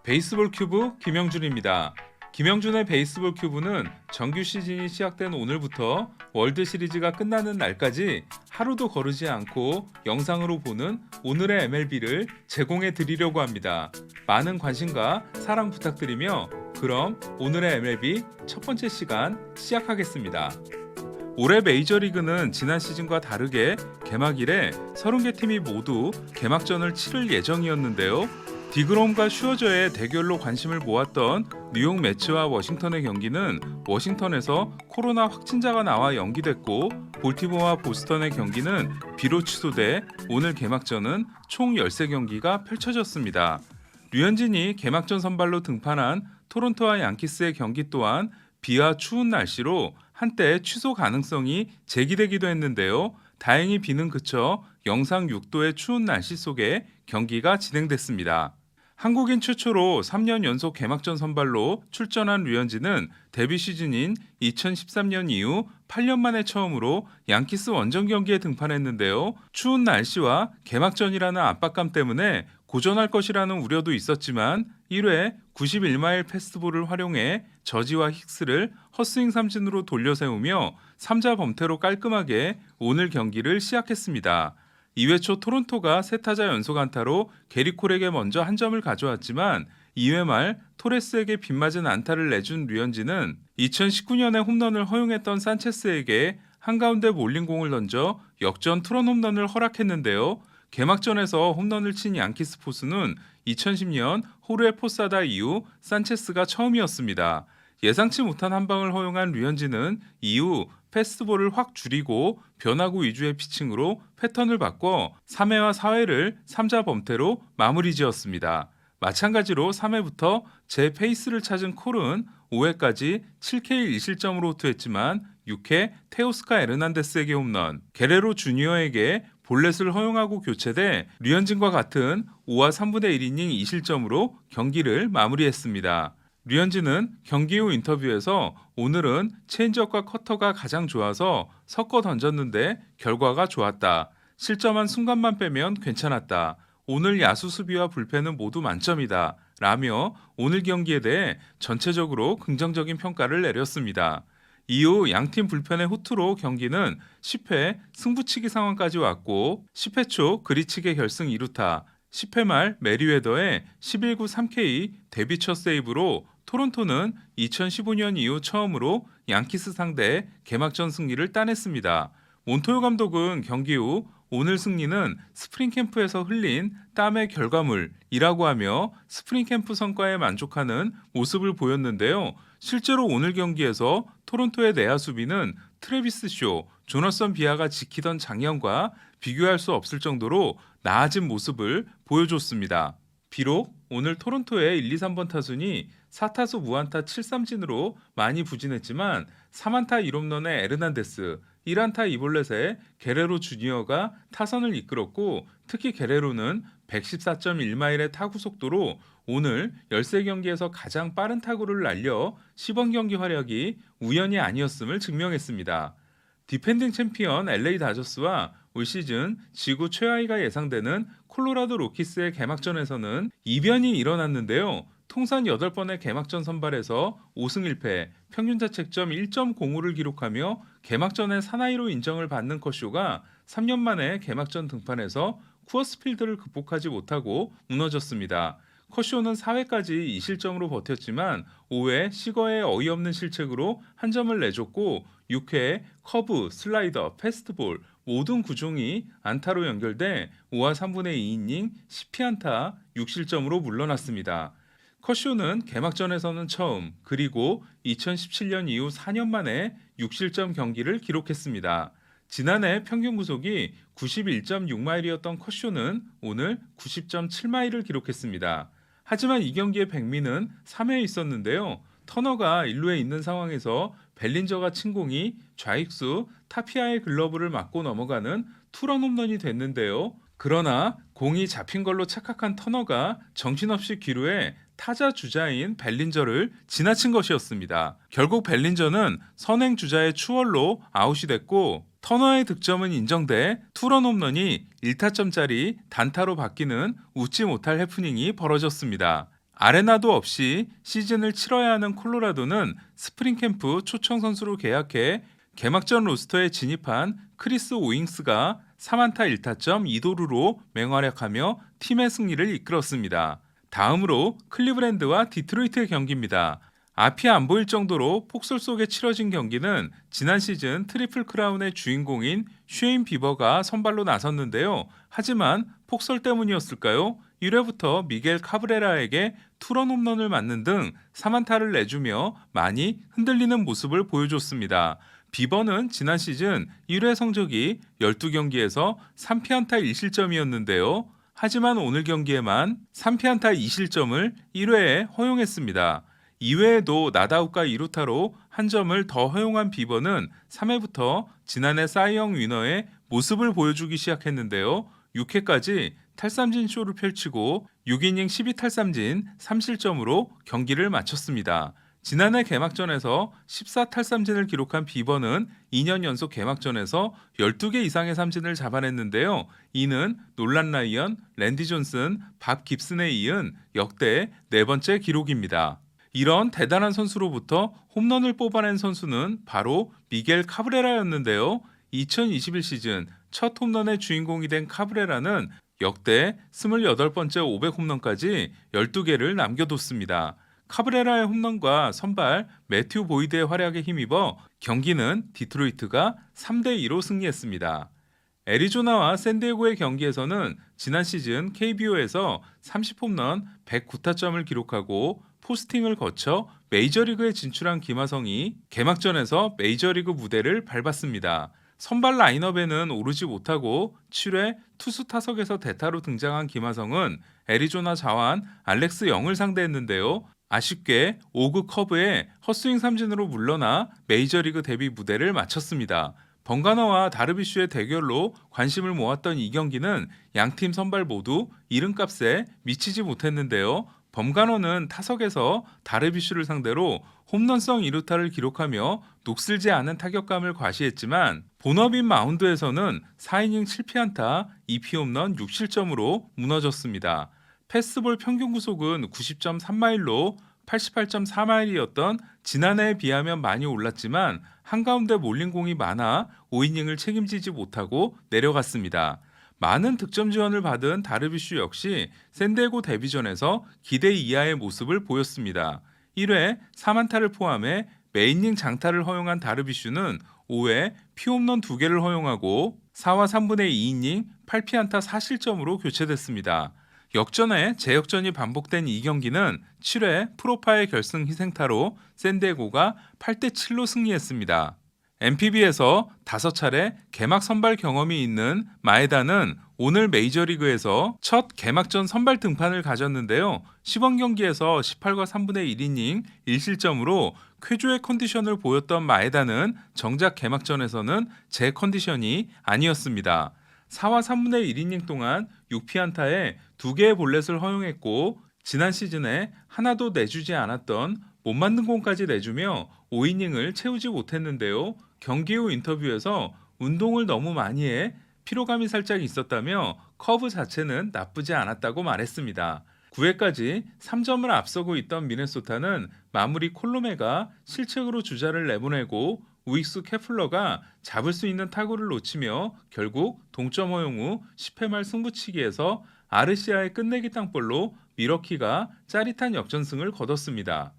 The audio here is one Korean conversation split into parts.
베이스볼 큐브 김영준입니다. 김영준의 베이스볼 큐브는 정규 시즌이 시작된 오늘부터 월드 시리즈가 끝나는 날까지 하루도 거르지 않고 영상으로 보는 오늘의 MLB를 제공해 드리려고 합니다. 많은 관심과 사랑 부탁드리며 그럼 오늘의 MLB 첫 번째 시간 시작하겠습니다. 올해 메이저리그는 지난 시즌과 다르게 개막일에 30개 팀이 모두 개막전을 치를 예정이었는데요. 디그롬과 슈어저의 대결로 관심을 모았던 뉴욕 매츠와 워싱턴의 경기는 워싱턴에서 코로나 확진자가 나와 연기됐고 볼티모어와 보스턴의 경기는 비로 취소돼 오늘 개막전은 총 13경기가 펼쳐졌습니다. 류현진이 개막전 선발로 등판한 토론토와 양키스의 경기 또한 비와 추운 날씨로 한때 취소 가능성이 제기되기도 했는데요. 다행히 비는 그쳐 영상 6도의 추운 날씨 속에 경기가 진행됐습니다. 한국인 최초로 3년 연속 개막전 선발로 출전한 류현진은 데뷔 시즌인 2013년 이후 8년 만에 처음으로 양키스 원정 경기에 등판했는데요. 추운 날씨와 개막전이라는 압박감 때문에 고전할 것이라는 우려도 있었지만 1회 91마일 패스트볼을 활용해 저지와 힉스를 헛스윙 삼진으로 돌려세우며 3자 범퇴로 깔끔하게 오늘 경기를 시작했습니다. 2회 초 토론토가 세 타자 연속 안타로 게리 콜에게 먼저 한 점을 가져왔지만 2회 말 토레스에게 빗맞은 안타를 내준 류현진은 2019년에 홈런을 허용했던 산체스에게 한가운데 몰린 공을 던져 역전 투런 홈런을 허락했는데요. 개막전에서 홈런을 친 양키스 포수는 2010년 호르헤 포사다 이후 산체스가 처음이었습니다. 예상치 못한 한 방을 허용한 류현진은 이후 패스트볼을 확 줄이고 변화구 위주의 피칭으로 패턴을 바꿔 3회와 4회를 3자 범퇴로 마무리 지었습니다. 마찬가지로 3회부터 제 페이스를 찾은 콜은 5회까지 7K 1실점으로 호투했지만 6회 테오스카 에르난데스에게 홈런, 게레로 주니어에게 볼넷을 허용하고 교체돼 류현진과 같은 5와 3분의 1이닝 2실점으로 경기를 마무리했습니다. 류현진은 경기 후 인터뷰에서 오늘은 체인지업과 커터가 가장 좋아서 섞어 던졌는데 결과가 좋았다. 실점한 순간만 빼면 괜찮았다. 오늘 야수 수비와 불펜은 모두 만점이다. 라며 오늘 경기에 대해 전체적으로 긍정적인 평가를 내렸습니다. 이후 양팀 불펜의 호투로 경기는 10회 승부치기 상황까지 왔고 10회 초 그리치게 결승 2루타, 10회 말 메리웨더의 11구 3K 데뷔 첫 세이브로 토론토는 2015년 이후 처음으로 양키스 상대 개막전 승리를 따냈습니다. 몬토요 감독은 경기 후 오늘 승리는 스프링 캠프에서 흘린 땀의 결과물이라고 하며 스프링 캠프 성과에 만족하는 모습을 보였는데요. 실제로 오늘 경기에서 토론토의 내야 수비는 트래비스 쇼, 조너선 비아가 지키던 작년과 비교할 수 없을 정도로 나아진 모습을 보여줬습니다. 비록 오늘 토론토의 1, 2, 3번 타순이 4타수 무안타 7삼진으로 많이 부진했지만 3안타 1홈런의 에르난데스, 1안타 2볼넷의 게레로 주니어가 타선을 이끌었고 특히 게레로는 114.1마일의 타구 속도로 오늘 13경기에서 가장 빠른 타구를 날려 시범 경기 활약이 우연이 아니었음을 증명했습니다. 디펜딩 챔피언 LA 다저스와 올 시즌 지구 최하위가 예상되는 콜로라도 로키스의 개막전에서는 이변이 일어났는데요. 통산 8번의 개막전 선발에서 5승 1패, 평균 자책점 1.05를 기록하며 개막전의 사나이로 인정을 받는 커쇼가 3년 만에 개막전 등판에서 쿠어스 필드를 극복하지 못하고 무너졌습니다. 커쇼는 4회까지 2실점으로 버텼지만 5회 시거의 어이없는 실책으로 한 점을 내줬고 6회 커브, 슬라이더, 패스트볼 모든 구종이 안타로 연결돼 5와 3분의 2이닝 10피안타 6실점으로 물러났습니다. 커쇼는 개막전에서는 처음 그리고 2017년 이후 4년 만에 6실점 경기를 기록했습니다. 지난해 평균 구속이 91.6마일이었던 커쇼는 오늘 90.7마일을 기록했습니다. 하지만 이 경기의 백미는 3회에 있었는데요. 터너가 1루에 있는 상황에서 벨린저가 친 공이 좌익수 타피아의 글러브를 맞고 넘어가는 투런 홈런이 됐는데요. 그러나 공이 잡힌 걸로 착각한 터너가 정신없이 기루에 타자 주자인 벨린저를 지나친 것이었습니다. 결국 벨린저는 선행 주자의 추월로 아웃이 됐고 터너의 득점은 인정돼 투런 홈런이 1타점짜리 단타로 바뀌는 웃지 못할 해프닝이 벌어졌습니다. 아레나도 없이 시즌을 치러야 하는 콜로라도는 스프링 캠프 초청 선수로 계약해 개막전 로스터에 진입한 크리스 오잉스가 3안타 1타점 2도루로 맹활약하며 팀의 승리를 이끌었습니다. 다음으로 클리브랜드와 디트로이트의 경기입니다. 앞이 안 보일 정도로 폭설 속에 치러진 경기는 지난 시즌 트리플 크라운의 주인공인 쉐인 비버가 선발로 나섰는데요. 하지만 폭설 때문이었을까요? 1회부터 미겔 카브레라에게 투런 홈런을 맞는 등 3안타를 내주며 많이 흔들리는 모습을 보여줬습니다. 비버는 지난 시즌 1회 성적이 12경기에서 3피안타 1실점이었는데요. 하지만 오늘 경기에만 3피안타 2실점을 1회에 허용했습니다. 2회에도 나다웃과 2루타로 한 점을 더 허용한 비버는 3회부터 지난해 사이영 위너의 모습을 보여주기 시작했는데요. 6회까지 탈삼진 쇼를 펼치고 6이닝 12탈삼진 3실점으로 경기를 마쳤습니다. 지난해 개막전에서 14탈삼진을 기록한 비버는 2년 연속 개막전에서 12개 이상의 삼진을 잡아냈는데요. 이는 놀란 라이언, 랜디 존슨, 밥 깁슨에 이은 역대 네 번째 기록입니다. 이런 대단한 선수로부터 홈런을 뽑아낸 선수는 바로 미겔 카브레라였는데요. 2021 시즌 첫 홈런의 주인공이 된 카브레라는 역대 28번째 500홈런까지 12개를 남겨뒀습니다. 카브레라의 홈런과 선발 매튜 보이드의 활약에 힘입어 경기는 디트로이트가 3대2로 승리했습니다. 애리조나와 샌디에고의 경기에서는 지난 시즌 KBO에서 30홈런 109타점을 기록하고 포스팅을 거쳐 메이저리그에 진출한 김하성이 개막전에서 메이저리그 무대를 밟았습니다. 선발 라인업에는 오르지 못하고 7회 투수 타석에서 대타로 등장한 김하성은 애리조나 자완 알렉스 영을 상대했는데요. 아쉽게 5구 커브에 헛스윙 삼진으로 물러나 메이저리그 데뷔 무대를 마쳤습니다. 번가너와 다르비슈의 대결로 관심을 모았던 이 경기는 양팀 선발 모두 이름값에 미치지 못했는데요. 범가너는 타석에서 다르비슈를 상대로 홈런성 2루타를 기록하며 녹슬지 않은 타격감을 과시했지만 본업인 마운드에서는 4이닝 7피안타 2피홈런 6실점으로 무너졌습니다. 패스볼 평균 구속은 90.3마일로 88.4마일이었던 지난해에 비하면 많이 올랐지만 한가운데 몰린 공이 많아 5이닝을 책임지지 못하고 내려갔습니다. 많은 득점 지원을 받은 다르비슈 역시 샌디에고 데뷔전에서 기대 이하의 모습을 보였습니다. 1회 3안타를 포함해 매이닝 장타를 허용한 다르비슈는 5회 피홈런 2개를 허용하고 4와 3분의 2이닝 8피안타 4실점으로 교체됐습니다. 역전에 재역전이 반복된 이 경기는 7회 프로파의 결승 희생타로 샌디에고가 8대7로 승리했습니다. NPB에서 5차례 개막 선발 경험이 있는 마에다는 오늘 메이저리그에서 첫 개막전 선발 등판을 가졌는데요. 시범 경기에서 18과 3분의 1이닝 1실점으로 쾌조의 컨디션을 보였던 마에다는 정작 개막전에서는 제 컨디션이 아니었습니다. 4와 3분의 1이닝 동안 6피안타에 2개의 볼넷을 허용했고 지난 시즌에 하나도 내주지 않았던 못 맞는 공까지 내주며 5이닝을 채우지 못했는데요. 경기 후 인터뷰에서 운동을 너무 많이 해 피로감이 살짝 있었다며 커브 자체는 나쁘지 않았다고 말했습니다. 9회까지 3점을 앞서고 있던 미네소타는 마무리 콜로메가 실책으로 주자를 내보내고 우익수 케플러가 잡을 수 있는 타구를 놓치며 결국 동점 허용 후 10회 말 승부치기에서 아르시아의 끝내기 땅볼로 미러키가 짜릿한 역전승을 거뒀습니다.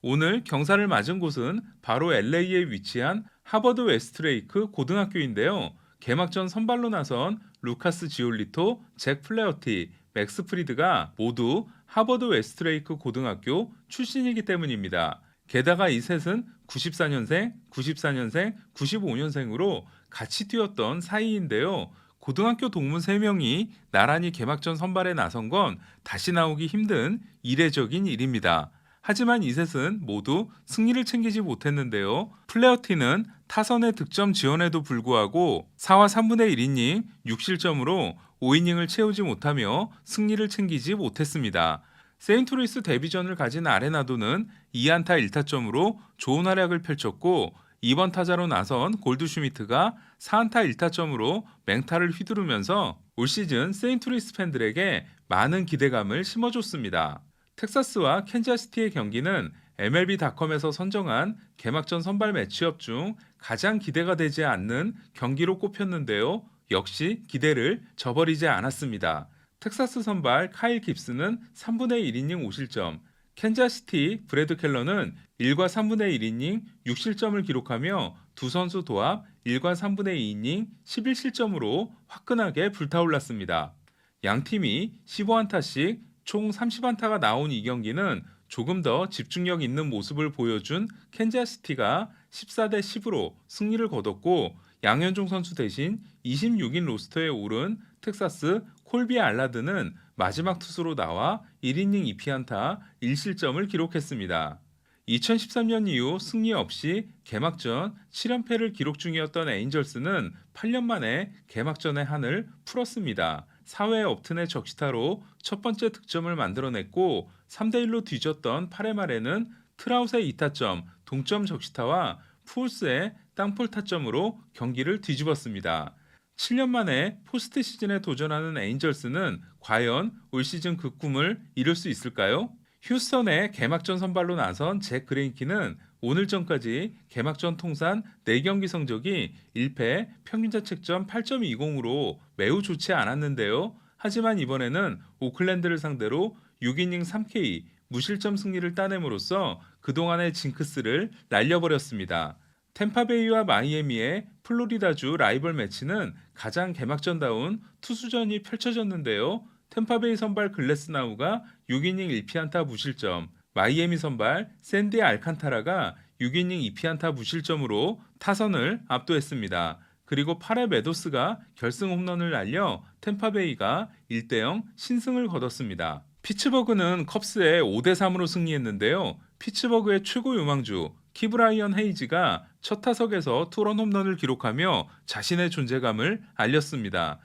오늘 경사를 맞은 곳은 바로 LA에 위치한 하버드 웨스트레이크 고등학교인데요. 개막전 선발로 나선 루카스 지올리토, 잭 플레어티, 맥스 프리드가 모두 하버드 웨스트레이크 고등학교 출신이기 때문입니다. 게다가 이 셋은 94년생, 94년생, 95년생으로 같이 뛰었던 사이인데요. 고등학교 동문 3명이 나란히 개막전 선발에 나선 건 다시 나오기 힘든 이례적인 일입니다. 하지만 이 셋은 모두 승리를 챙기지 못했는데요. 플레어티는 타선의 득점 지원에도 불구하고 4와 3분의 1이닝 6실점으로 5이닝을 채우지 못하며 승리를 챙기지 못했습니다. 세인트루이스 데뷔전을 가진 아레나도는 2안타 1타점으로 좋은 활약을 펼쳤고 2번 타자로 나선 골드슈미트가 4안타 1타점으로 맹타를 휘두르면서 올 시즌 세인트루이스 팬들에게 많은 기대감을 심어줬습니다. 텍사스와 캔자스시티의 경기는 MLB.com에서 선정한 개막전 선발 매치업 중 가장 기대가 되지 않는 경기로 꼽혔는데요. 역시 기대를 저버리지 않았습니다. 텍사스 선발 카일 깁스는 3분의 1이닝 5실점, 캔자스시티 브래드 켈러는 1과 3분의 1이닝 6실점을 기록하며 두 선수 도합 1과 3분의 2이닝 11실점으로 화끈하게 불타올랐습니다. 양 팀이 15안타씩 총 30안타가 나온 이 경기는 조금 더 집중력 있는 모습을 보여준 캔자스시티가 14대 10으로 승리를 거뒀고, 양현종 선수 대신 26인 로스터에 오른 텍사스 콜비 알라드는 마지막 투수로 나와 1이닝 2피안타 1실점을 기록했습니다. 2013년 이후 승리 없이 개막전 7연패를 기록 중이었던 에인절스는 8년 만에 개막전의 한을 풀었습니다. 4회 업튼의 적시타로 첫 번째 득점을 만들어냈고, 3대1로 뒤졌던 8회 말에는 트라웃의 2타점, 동점 적시타와 푸울스의 땅볼 타점으로 경기를 뒤집었습니다. 7년 만에 포스트 시즌에 도전하는 에인절스는 과연 올 시즌 그 꿈을 이룰 수 있을까요? 휴스턴의 개막전 선발로 나선 잭 그레인키는 오늘 전까지 개막전 통산 4경기 성적이 1패, 평균자책점 8.20으로 매우 좋지 않았는데요. 하지만 이번에는 오클랜드를 상대로 6이닝 3K 무실점 승리를 따냄으로써 그동안의 징크스를 날려버렸습니다. 템파베이와 마이애미의 플로리다주 라이벌 매치는 가장 개막전다운 투수전이 펼쳐졌는데요. 템파베이 선발 글래스나우가 6이닝 1피안타 무실점, 마이애미 선발 샌디 알칸타라가 6이닝 2피안타 무실점으로 타선을 압도했습니다. 그리고 8회 메도스가 결승 홈런을 날려 템파베이가 1대0 신승을 거뒀습니다. 피츠버그는 컵스에 5대3으로 승리했는데요. 피츠버그의 최고 유망주 키브라이언 헤이지가 첫 타석에서 투런 홈런을 기록하며 자신의 존재감을 알렸습니다.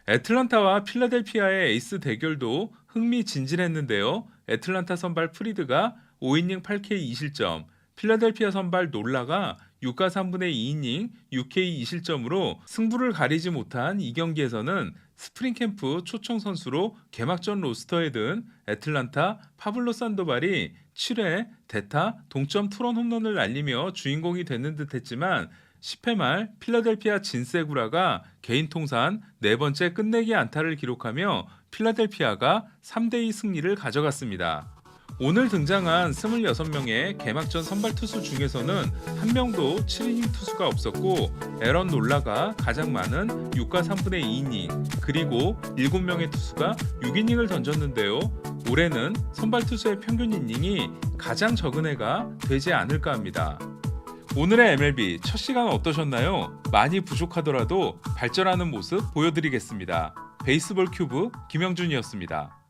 애틀란타와 필라델피아의 에이스 대결도 흥미진진했는데요. 애틀란타 선발 프리드가 5이닝 8K 2실점, 필라델피아 선발 놀라가 6과 3분의 2이닝 6K 2실점으로 승부를 가리지 못한 이 경기에서는 스프링캠프 초청 선수로 개막전 로스터에 든 애틀란타 파블로 산도발이 7회 대타 동점 투런 홈런을 날리며 주인공이 되는 듯했지만 10회 말 필라델피아 진세구라가 개인 통산 4번째 끝내기 안타를 기록하며 필라델피아가 3대2 승리를 가져갔습니다. 오늘 등장한 26명의 개막전 선발 투수 중에서는 한 명도 7이닝 투수가 없었고, 에런 놀라가 가장 많은 6과 3분의 2이닝, 그리고 7명의 투수가 6이닝을 던졌는데요. 올해는 선발 투수의 평균 이닝이 가장 적은 해가 되지 않을까 합니다. 오늘의 MLB 첫 시간 어떠셨나요? 많이 부족하더라도 발전하는 모습 보여드리겠습니다. 베이스볼 큐브 김영준이었습니다.